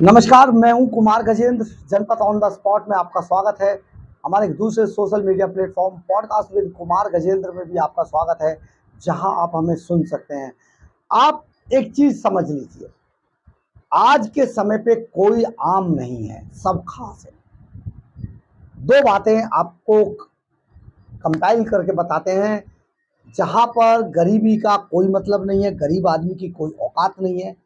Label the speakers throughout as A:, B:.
A: नमस्कार, मैं हूं कुमार गजेंद्र। जनपद ऑन द स्पॉट में आपका स्वागत है। हमारे एक दूसरे social media platform podcast with Kumar Gajendra में भी आपका स्वागत है, जहां आप हमें सुन सकते हैं। आप एक चीज समझ लीजिए, आज के समय पे कोई आम नहीं है, सब खास है। दो बातें आपको कंपाइल करके बताते हैं। जहां पर गरीबी का कोई मतलब नहीं है, गरीब आदमी की कोई औकात नहीं है।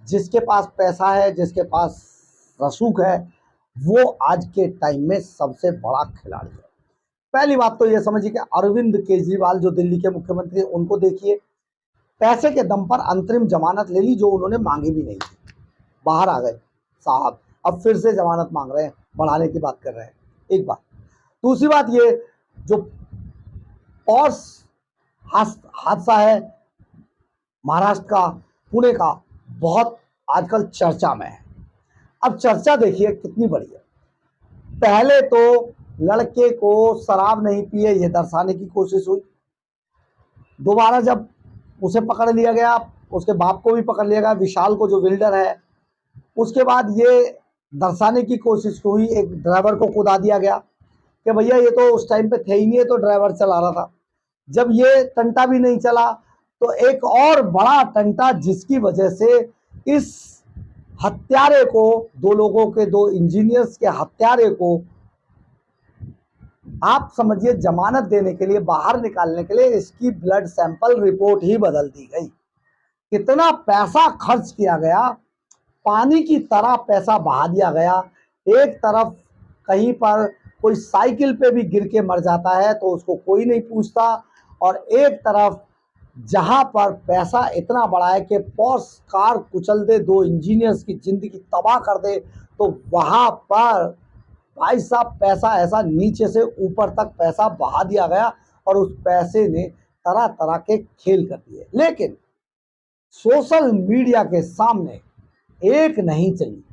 A: जिसके पास पैसा है, जिसके पास रसूख है, वो आज के टाइम में सबसे बड़ा खिलाड़ी है। पहली बात तो ये समझिए कि अरविंद केजरीवाल जो दिल्ली के मुख्यमंत्री हैं, उनको देखिए, पैसे के दम पर अंतरिम जमानत ले ली जो उन्होंने मांगी भी नहीं थी, बाहर आ गए साहब। अब फिर से जमानत मांग रहे हैं, बढ़ाने की बात कर रहे हैं। एक बात। दूसरी बात, ये जो पॉस हादसा है महाराष्ट्र का, पुणे का, बहुत आजकल चर्चा में है। अब चर्चा देखिए कितनी बड़ी है। पहले तो लड़के को शराब नहीं पिए ये दर्शाने की कोशिश हुई। दोबारा जब उसे पकड़ लिया गया, उसके बाप को भी पकड़ लिया गया, विशाल को जो बिल्डर है, उसके बाद ये दर्शाने की कोशिश हुई, एक ड्राइवर को कुदा दिया गया कि भैया ये तो उस टाइम पे थे ही नहीं, तो ड्राइवर चला रहा था। जब ये टंटा भी नहीं चला तो एक और बड़ा टंटा, जिसकी वजह से इस हत्यारे को, दो लोगों के, दो इंजीनियर्स के हत्यारे को आप समझिए जमानत देने के लिए, बाहर निकालने के लिए इसकी ब्लड सैंपल रिपोर्ट ही बदल दी गई। कितना पैसा खर्च किया गया, पानी की तरह पैसा बहा दिया गया। एक तरफ कहीं पर कोई साइकिल पे भी गिर के मर जाता है तो उसको कोई नहीं पूछता, और एक तरफ जहां पर पैसा इतना बड़ा है कि पॉर्श कार कुचल दे, दो इंजीनियर्स की जिंदगी तबाह कर दे, तो वहां पर भाई साहब पैसा ऐसा नीचे से ऊपर तक पैसा बहा दिया गया, और उस पैसे ने तरह तरह के खेल कर दिए। लेकिन सोशल मीडिया के सामने एक नहीं चली।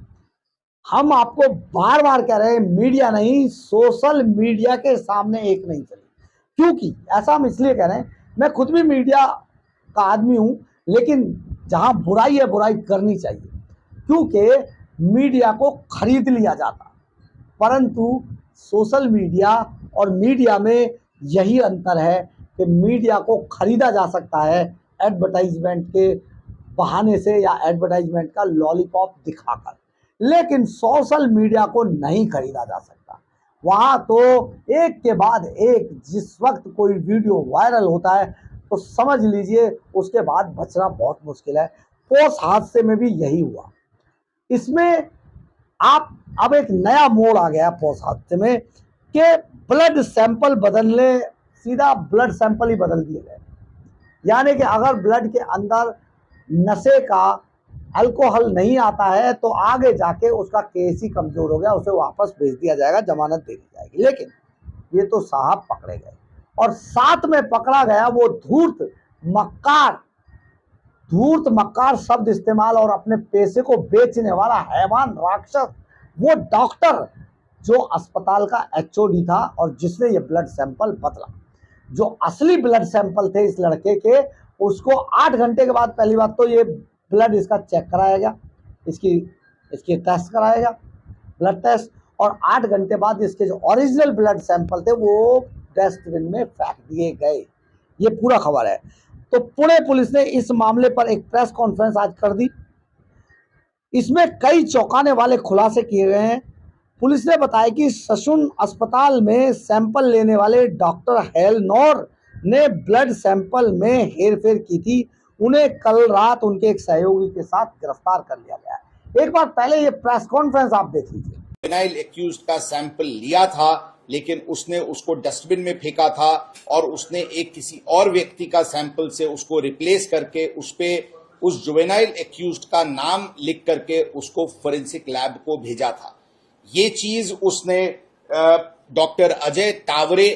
A: हम आपको बार बार कह रहे हैं, मीडिया नहीं, सोशल मीडिया के सामने एक नहीं चली। क्योंकि ऐसा हम इसलिए कह रहे हैं, मैं खुद भी मीडिया का आदमी हूं, लेकिन जहां बुराई है बुराई करनी चाहिए, क्योंकि मीडिया को खरीद लिया जाता। परंतु सोशल मीडिया और मीडिया में यही अंतर है कि मीडिया को खरीदा जा सकता है एडवर्टाइजमेंट के बहाने से, या एडवर्टाइजमेंट का लॉलीपॉप दिखाकर, लेकिन सोशल मीडिया को नहीं खरीदा जा सकता। वहां तो एक के बाद एक, जिस वक्त कोई वीडियो वायरल होता है तो समझ लीजिए उसके बाद बचना बहुत मुश्किल है। पोस्ट हादसे में भी यही हुआ। इसमें आप अब एक नया मोड़ आ गया पोस्ट हादसे में कि ब्लड सैंपल बदलने, सीधा ब्लड सैंपल ही बदल दिए गए। यानी कि अगर ब्लड के अंदर नशे का अल्कोहल नहीं आता है तो आगे जाके उसका केस ही कमजोर हो गया, उसे वापस भेज दिया जाएगा, जमानत दे दी जाएगी। लेकिन ये तो साहब पकड़े गए, और साथ में पकड़ा गया वो धूर्त मक्कार शब्द इस्तेमाल और अपने पैसे को बेचने वाला हैवान राक्षस, वो डॉक्टर जो अस्पताल का एचओडी था और जिसने ये ब्लड सैंपल बदला। जो असली ब्लड सैंपल थे इस लड़के के, उसको 8 घंटे के बाद, पहली बात तो ये ब्लड इसका चेक कराया गया, इसकी टेस्ट कराएगा, ब्लड टेस्ट, और 8 घंटे बाद इसके जो ओरिजिनल ब्लड सैंपल थे वो डस्टबिन में फेंक दिए गए। ये पूरा खबर है। तो पुणे पुलिस ने इस मामले पर एक प्रेस कॉन्फ्रेंस आज कर दी। इसमें कई चौंकाने वाले खुलासे किए गए हैं। पुलिस ने बताया कि सशुन अस्पताल में सैंपल लेने वाले डॉक्टर हेलनोर ने ब्लड सैंपल में हेरफेर की थी। उन्हें कल रात उनके एक सहयोगी के साथ गिरफ्तार कर लिया गया है। एक बार पहले ये प्रेस कॉन्फ्रेंस आप देख लीजिए।
B: जुवेनाइल एक्यूज्ड का सैंपल लिया था, लेकिन उसने उसको डस्टबिन में फेंका था, और उसने एक किसी और व्यक्ति का सैंपल से उसको रिप्लेस करके उस जुवेनाइल एक्यूज्ड का नाम लिख करके उसको फोरेंसिक लैब को भेजा था। ये चीज उसने डॉक्टर अजय तावरे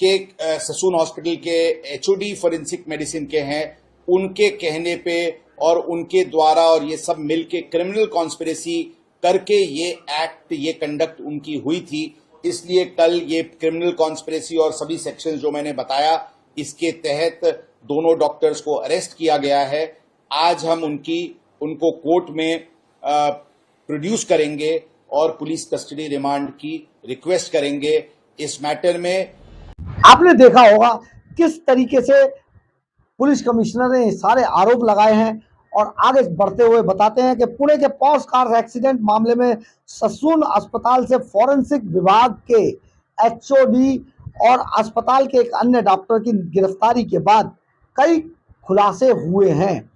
B: के ससून हॉस्पिटल के एचओडी फोरेंसिक मेडिसिन के हैं, उनके कहने पे और उनके द्वारा, और ये सब मिलके क्रिमिनल कॉन्स्पिरेसी करके ये कंडक्ट उनकी हुई थी। इसलिए कल ये क्रिमिनल कॉन्स्पिरेसी और सभी सेक्शंस जो मैंने बताया, इसके तहत दोनों डॉक्टर्स को अरेस्ट किया गया है। आज हम उनको कोर्ट में प्रोड्यूस करेंगे और पुलिस कस्टडी रिमांड की रिक्वेस्ट करेंगे। इस मैटर में
A: आपने देखा होगा किस तरीके से पुलिस कमिश्नर ने सारे आरोप लगाए हैं और आगे बढ़ते हुए बताते हैं कि पुणे के पॉश कार एक्सीडेंट मामले में ससून अस्पताल से फॉरेंसिक विभाग के एचओडी और अस्पताल के एक अन्य डॉक्टर की गिरफ्तारी के बाद कई खुलासे हुए हैं।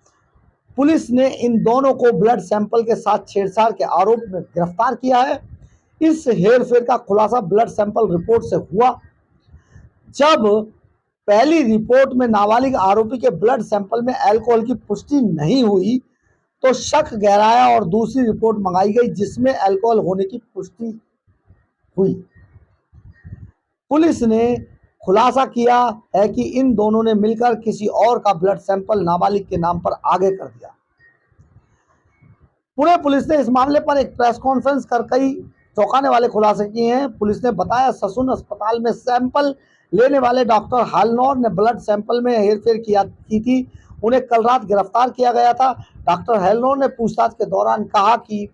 A: पुलिस ने इन दोनों को ब्लड सैंपल के साथ छेड़छाड़ के आरोप में गिरफ्तार किया है। इस हेरफेर का खुलासा ब्लड सैंपल रिपोर्ट से हुआ। जब पहली रिपोर्ट में नाबालिग आरोपी के ब्लड सैंपल में अल्कोहल की पुष्टि नहीं हुई तो शक गहराया और दूसरी रिपोर्ट मंगाई गई जिसमें अल्कोहल होने की पुष्टि हुई। पुलिस ने खुलासा किया है कि इन दोनों ने मिलकर किसी और का ब्लड सैंपल नाबालिग के नाम पर आगे कर दिया। पुणे पुलिस ने इस मामले पर एक प्रेस कॉन्फ्रेंस कर कई चौंकाने वाले खुलासे किए हैं। पुलिस ने बताया ससून अस्पताल में सैंपल लेने वाले डॉक्टर हालनौर ने ब्लड सैंपल में हेरफेर की थी। उन्हें कल रात गिरफ्तार किया गया था। डॉक्टर हालनौर ने पूछताछ के दौरान कहा कि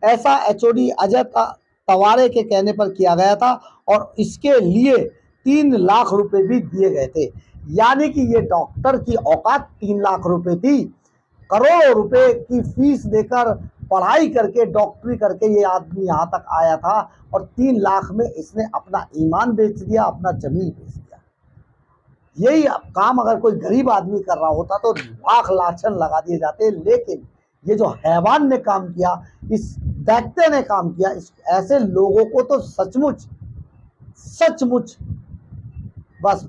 A: ऐसा एचओडी अजय तवारे के कहने पर किया गया था और इसके लिए 3 लाख रुपए भी दिए गए थे। यानी कि ये डॉक्टर की औकात 3 लाख रुपए थी। करोड़ों रुपए की फीस देकर पढ़ाई करके डॉक्टरी करके ये आदमी यहाँ तक आया था और 3 लाख में इसने अपना ईमान बेच दिया, अपना जमीन बेच दिया। यही काम अगर कोई गरीब आदमी कर रहा होता तो लाख लाछन लगा दिए जाते, लेकिन ये जो हैवान ने काम किया, इस दैत्य ने काम किया, इस ऐसे लोगों को तो सचमुच बस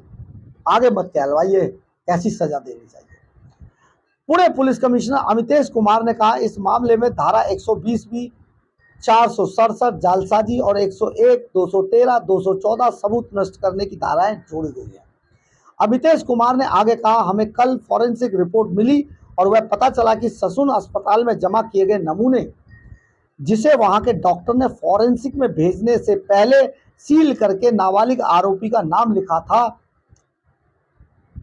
A: आगे मत कहलवाइए, कैसी सजा देनी चाहिए। पुणे पुलिस कमिश्नर अमितेश कुमार ने कहा इस मामले में धारा 120B 467 जालसाजी और 101, 213, 214 सबूत नष्ट करने की धाराएं जोड़ी गई हैं। अमितेश कुमार ने आगे कहा हमें कल फॉरेंसिक रिपोर्ट मिली और वह पता चला कि ससून अस्पताल में जमा किए गए नमूने जिसे वहां के डॉक्टर ने फॉरेंसिक में भेजने से पहले सील करके नाबालिग आरोपी का नाम लिखा था,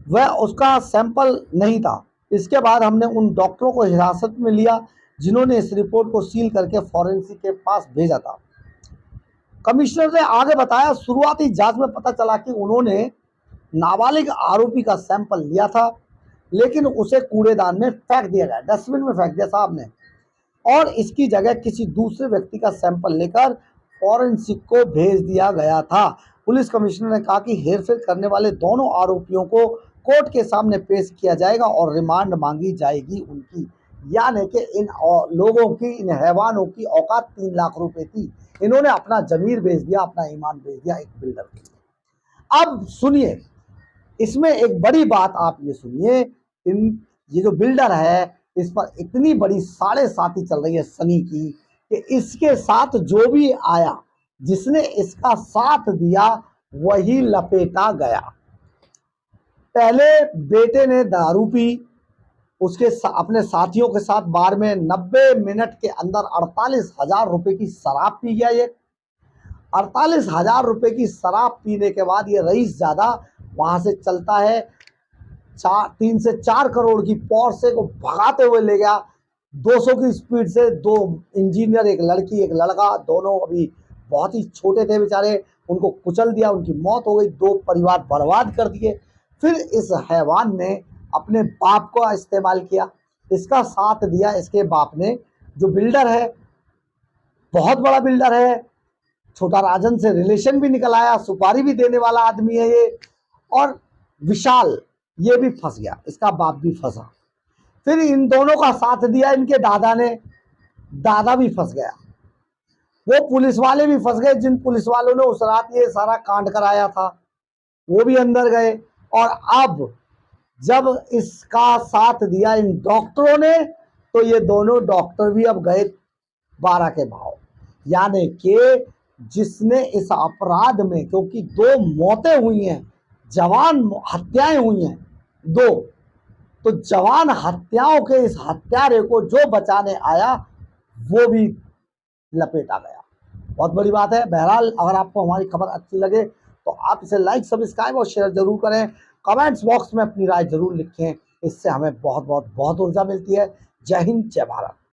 A: वह उसका सैंपल नहीं था। इसके बाद हमने उन डॉक्टरों को हिरासत में लिया जिन्होंने इस रिपोर्ट को सील करके फॉरेंसिक के पास भेजा था। कमिश्नर ने आगे बताया शुरुआती जांच में पता चला कि उन्होंने नाबालिग आरोपी का सैंपल लिया था लेकिन उसे कूड़ेदान में फेंक दिया गया, डस्टबिन में फेंक दिया साहब ने, और इसकी जगह किसी दूसरे व्यक्ति का सैंपल लेकर फॉरेंसिक को भेज दिया गया था। पुलिस कमिश्नर ने कहा कि हेरफेर करने वाले दोनों आरोपियों को कोर्ट के सामने पेश किया जाएगा और रिमांड मांगी जाएगी उनकी। यानी कि इन लोगों की, इन हैवानों की औकात 3 लाख रुपए थी। इन्होंने अपना जमीर बेच दिया, अपना ईमान बेच दिया एक बिल्डर के लिए। अब सुनिए, इसमें एक बड़ी बात आप ये सुनिए, ये जो बिल्डर है इस पर इतनी बड़ी 7.5 चल रही है सनी की कि इसके साथ जो भी आया, जिसने इसका साथ दिया, वही लपेटा गया। पहले बेटे ने दारू पी, उसके अपने साथियों के साथ बार में 90 मिनट के अंदर 48,000 रुपए की शराब पी गया। ये 48,000 रुपए की शराब पीने के बाद ये रईस ज्यादा वहां से चलता है 3 से 4 करोड़ की पोर्शे को भगाते हुए ले गया 200 की स्पीड से। 2 इंजीनियर, एक लड़की एक लड़का, दोनों अभी बहुत ही छोटे थे बेचारे, उनको कुचल दिया, उनकी मौत हो गई, 2 परिवार बर्बाद कर दिए। फिर इस हैवान ने अपने बाप को इस्तेमाल किया, इसका साथ दिया इसके बाप ने, जो बिल्डर है, बहुत बड़ा बिल्डर है, छोटा राजन से रिलेशन भी निकल आया, सुपारी भी देने वाला आदमी है ये। और विशाल ये भी फंस गया, इसका बाप भी फंसा। फिर इन दोनों का साथ दिया इनके दादा ने, दादा भी फंस गया। वो पुलिस वाले भी फंस गए, जिन पुलिस वालों ने उस रात ये सारा कांड कराया था, वो भी अंदर गए। और अब जब इसका साथ दिया इन डॉक्टरों ने, तो ये दोनों डॉक्टर भी अब गए 12 के भाव। यानी कि जिसने इस अपराध में, क्योंकि 2 मौतें हुई हैं, जवान हत्याएं हुई हैं 2, तो जवान हत्याओं के इस हत्यारे को जो बचाने आया वो भी लपेटा गया। बहुत बड़ी बात है। बहरहाल अगर आपको हमारी खबर अच्छी लगे तो आप इसे लाइक, सब्सक्राइब और शेयर जरूर करें। कमेंट्स बॉक्स में अपनी राय जरूर लिखें, इससे हमें बहुत ऊर्जा मिलती है। जय हिंद, जय भारत।